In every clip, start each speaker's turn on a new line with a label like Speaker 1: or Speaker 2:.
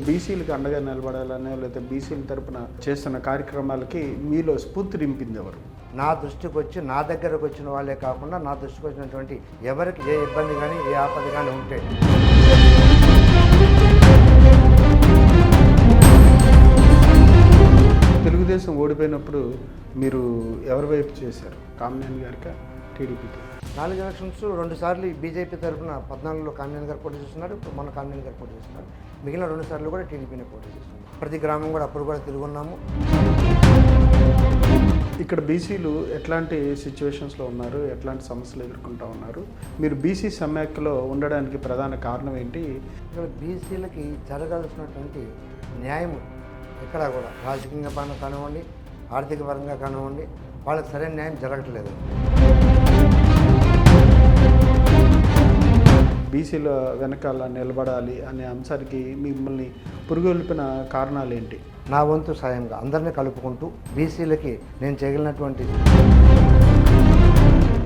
Speaker 1: బీసీలకు అండగా నిలబడాలనే లేదా బీసీల తరపున చేస్తున్న కార్యక్రమాలకి మీలో స్ఫూర్తి నింపింది ఎవరు?
Speaker 2: నా దృష్టికి వచ్చి నా దగ్గరకు వచ్చిన వాళ్ళే కాకుండా నా దృష్టికి వచ్చినటువంటి ఎవరికి ఏ ఇబ్బంది కానీ ఏ ఆపద కానీ ఉంటే
Speaker 1: తెలుగుదేశం ఓడిపోయినప్పుడు మీరు ఎవరి వైపు చేశారు? కామినేని గారికా టీడీపీకి?
Speaker 2: 4 ఎలక్షన్స్ 2 సార్లు బీజేపీ తరఫున 14లో కామినేని గారు పోటీ చేస్తున్నారు, ఇప్పుడు మన కామినేని గారు పోటీ చేస్తున్నారు. మిగిలిన 2 సార్లు కూడా టీడీపీని పోటీ చేస్తున్నారు. ప్రతి గ్రామం కూడా అప్పుడు కూడా తిరుగున్నాము.
Speaker 1: ఇక్కడ బీసీలు ఎట్లాంటి సిచ్యువేషన్స్లో ఉన్నారు, ఎట్లాంటి సమస్యలు ఎదుర్కొంటూ ఉన్నారు? మీరు బీసీ సమాఖ్యలో ఉండడానికి ప్రధాన కారణం ఏంటి?
Speaker 2: ఇక్కడ బీసీలకి జరగాల్సినటువంటి న్యాయం ఎక్కడా కూడా రాజకీయంగా పరంగా కానివ్వండి, ఆర్థిక పరంగా కానివ్వండి, వాళ్ళకి సరైన న్యాయం జరగట్లేదు.
Speaker 1: బీసీల వెనకాల నిలబడాలి అనే అంశానికి మిమ్మల్ని పురుగొల్పిన కారణాలు ఏంటి?
Speaker 2: నా వంతు సాయంగా అందరినీ కలుపుకుంటూ బీసీలకి నేను చేయగలిగినటువంటి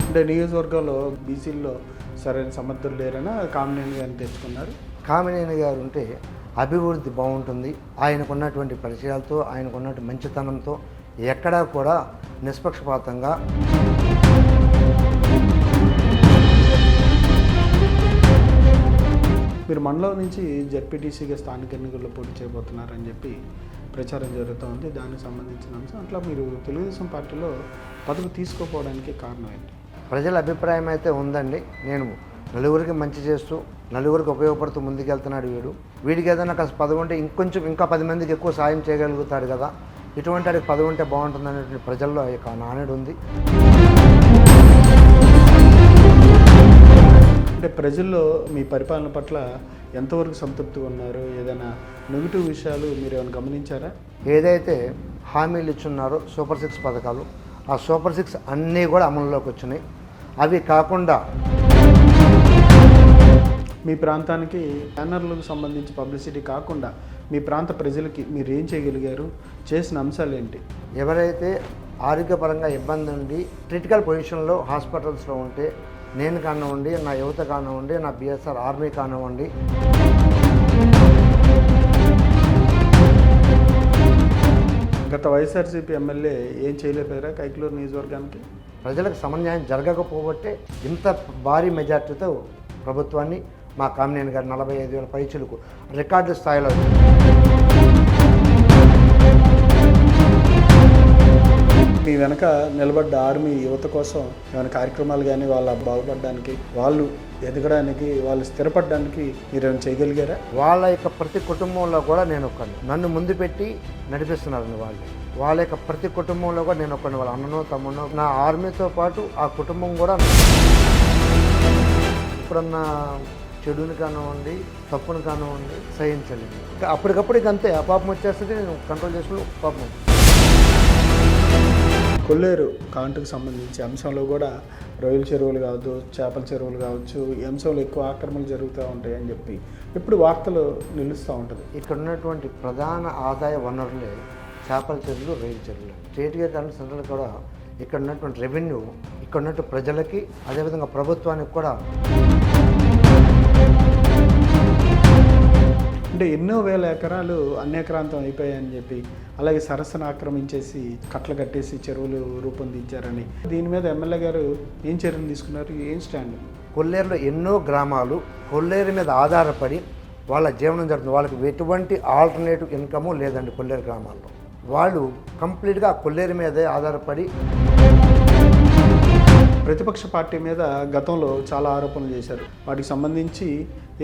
Speaker 1: అంటే నియోజకవర్గంలో బీసీల్లో సరైన సమర్థులు లేరని కామినేని గారిని తెచ్చుకున్నారు.
Speaker 2: కామినేని గారు ఉంటే అభివృద్ధి బాగుంటుంది. ఆయనకున్నటువంటి పరిచయాలతో, ఆయనకున్నటువంటి మంచితనంతో ఎక్కడా కూడా నిష్పక్షపాతంగా
Speaker 1: మీరు మండలం నుంచి జెడ్పీటీసీగా స్థానిక ఎన్నికల్లో పోటీ చేయబోతున్నారని చెప్పి ప్రచారం జరుగుతోంది. దానికి సంబంధించిన అంశం అట్లా మీరు తెలుగుదేశం పార్టీలో పదవి తీసుకోపోవడానికి కారణం ఏంటి?
Speaker 2: ప్రజల అభిప్రాయం అయితే ఉందండి. నేను నలుగురికి మంచి చేస్తూ నలుగురికి ఉపయోగపడుతూ ముందుకెళ్తున్నాడు వీడికి ఏదైనా కాస్త పదవి ఉంటే ఇంకా 10 మందికి ఎక్కువ సాయం చేయగలుగుతాడు కదా, ఇటువంటి వాడికి పదవి ఉంటే బాగుంటుంది అనేటువంటి ప్రజల్లో ఒక నానుడు ఉంది.
Speaker 1: అంటే ప్రజల్లో మీ పరిపాలన పట్ల ఎంతవరకు సంతృప్తిగా ఉన్నారు? ఏదైనా నెగిటివ్ విషయాలు మీరు ఏమైనా గమనించారా?
Speaker 2: ఏదైతే హామీలు ఇచ్చున్నారో సూపర్ 6 పథకాలు, ఆ సూపర్ 6 అన్నీ కూడా అమలులోకి వచ్చినాయి. అవి కాకుండా
Speaker 1: మీ ప్రాంతానికి బ్యానర్లకు సంబంధించి పబ్లిసిటీ కాకుండా మీ ప్రాంత ప్రజలకి మీరు ఏం చేయగలిగారు? చేసిన అంశాలు ఏంటి?
Speaker 2: ఎవరైతే ఆరోగ్యపరంగా ఇబ్బంది ఉండి క్రిటికల్ పొజిషన్లో హాస్పిటల్స్లో ఉంటే నేను కానివ్వండి, నా యువత కానివ్వండి, నా బిఎస్ఆర్ ఆర్మీ కానివ్వండి,
Speaker 1: గత వైఎస్ఆర్సీపీ ఎమ్మెల్యే ఏం చేయలేకపోయారా కైకలూరు నియోజకవర్గానికి?
Speaker 2: ప్రజలకు సమన్యాయం జరగకపోబట్టే ఇంత భారీ మెజార్టీతో ప్రభుత్వాన్ని మా కామినేని గారు 45,000 పైచులకు రికార్డు స్థాయిలో
Speaker 1: మీ వెనక నిలబడ్డ ఆర్మీ యువత కోసం ఏమైనా కార్యక్రమాలు కానీ వాళ్ళ బాగుపడడానికి, వాళ్ళు ఎదగడానికి, వాళ్ళు స్థిరపడడానికి మీరు ఏమైనా చేయగలిగారా?
Speaker 2: వాళ్ళ యొక్క ప్రతి కుటుంబంలో కూడా నేను ఒక్కడిని, నన్ను ముందు పెట్టి నడిపిస్తున్నారండి వాళ్ళ యొక్క ప్రతి కుటుంబంలో కూడా నేను ఒక్కడిని, వాళ్ళ అన్ననో తమ్మునో, నా ఆర్మీతో పాటు ఆ కుటుంబం కూడా ఇప్పుడన్నా చెడుని కానివ్వండి, తప్పును కానివ్వండి సహించలేదు. అప్పటికప్పుడు ఇక అంతే, ఆ పాపం వచ్చేస్తుంది, నేను కంట్రోల్ చేసుకుని పాపం.
Speaker 1: కొల్లేరు కాంటుకు సంబంధించి అంశంలో కూడా రొయ్యల చెరువులు కావచ్చు, చేపల చెరువులు కావచ్చు, ఈ అంశంలో ఎక్కువ ఆక్రమణలు జరుగుతూ ఉంటాయి అని చెప్పి ఇప్పుడు వార్తలు నిలుస్తూ ఉంటుంది.
Speaker 2: ఇక్కడ ఉన్నటువంటి ప్రధాన ఆదాయ వనరులే చేపల చెరువులు, రొయ్యల చెరువులు. స్టేట్గా కానీ సెంట్రల్ కూడా ఇక్కడ ఉన్నటువంటి రెవెన్యూ ఇక్కడ ఉన్నటువంటి ప్రజలకి, అదేవిధంగా ప్రభుత్వానికి కూడా
Speaker 1: అంటే ఎన్నో వేల ఎకరాలు అన్యాక్రాంతం అయిపోయాయని చెప్పి, అలాగే సరస్సును ఆక్రమించేసి కట్టలు కట్టేసి చెరువులు రూపొందించారని, దీని మీద ఎమ్మెల్యే గారు ఏం చర్యలు తీసుకున్నారు? ఏం స్టాండ్?
Speaker 2: కొల్లేరులో ఎన్నో గ్రామాలు కొల్లేరు మీద ఆధారపడి వాళ్ళ జీవనం జరుగుతుంది. వాళ్ళకి ఎటువంటి ఆల్టర్నేటివ్ ఇన్కము లేదండి. కొల్లేరు గ్రామాల్లో వాళ్ళు కంప్లీట్గా కొల్లేరు మీదే ఆధారపడి.
Speaker 1: ప్రతిపక్ష పార్టీ మీద గతంలో చాలా ఆరోపణలు చేశారు. వాటికి సంబంధించి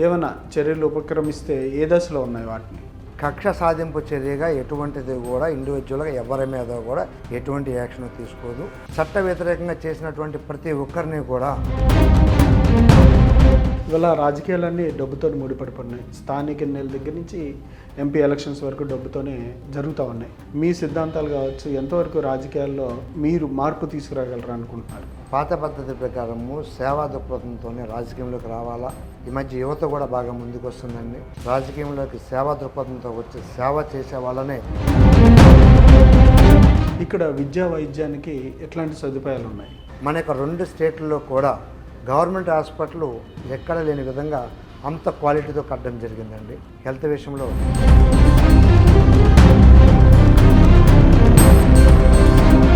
Speaker 1: ఏమైనా చర్యలు ఉపక్రమిస్తే ఏ దశలో ఉన్నాయి? వాటిని
Speaker 2: కక్ష సాధింపు చర్యగా ఎటువంటిది కూడా ఇండివిజువల్గా ఎవరి మీద కూడా ఎటువంటి యాక్షన్ తీసుకోదు. చట్ట వ్యతిరేకంగా చేసినటువంటి ప్రతి ఒక్కరిని కూడా
Speaker 1: ఇవాళ రాజకీయాలన్నీ డబ్బుతో ముడిపడిపోయినాయి. స్థానిక ఎన్నికల దగ్గర నుంచి ఎంపీ ఎలక్షన్స్ వరకు డబ్బుతోనే జరుగుతూ ఉన్నాయి. మీ సిద్ధాంతాలు కావచ్చు, ఎంతవరకు రాజకీయాల్లో మీరు మార్పు తీసుకురాగలరా అనుకుంటున్నారు?
Speaker 2: పాత పద్ధతి ప్రకారము సేవా దృక్పథంతోనే రాజకీయంలోకి రావాలా. ఈ మధ్య యువత కూడా బాగా ముందుకు వస్తుందండి. రాజకీయంలోకి సేవా దృక్పథంతో వచ్చి సేవ చేసే వాళ్ళనే.
Speaker 1: ఇక్కడ విద్యా వైద్యానికి ఎట్లాంటి సదుపాయాలు ఉన్నాయి?
Speaker 2: మన యొక్క 2 స్టేట్లలో కూడా గవర్నమెంట్ హాస్పిటల్ ఎక్కడ లేని విధంగా అంత క్వాలిటీతో కట్టడం జరిగిందండి. హెల్త్ విషయంలో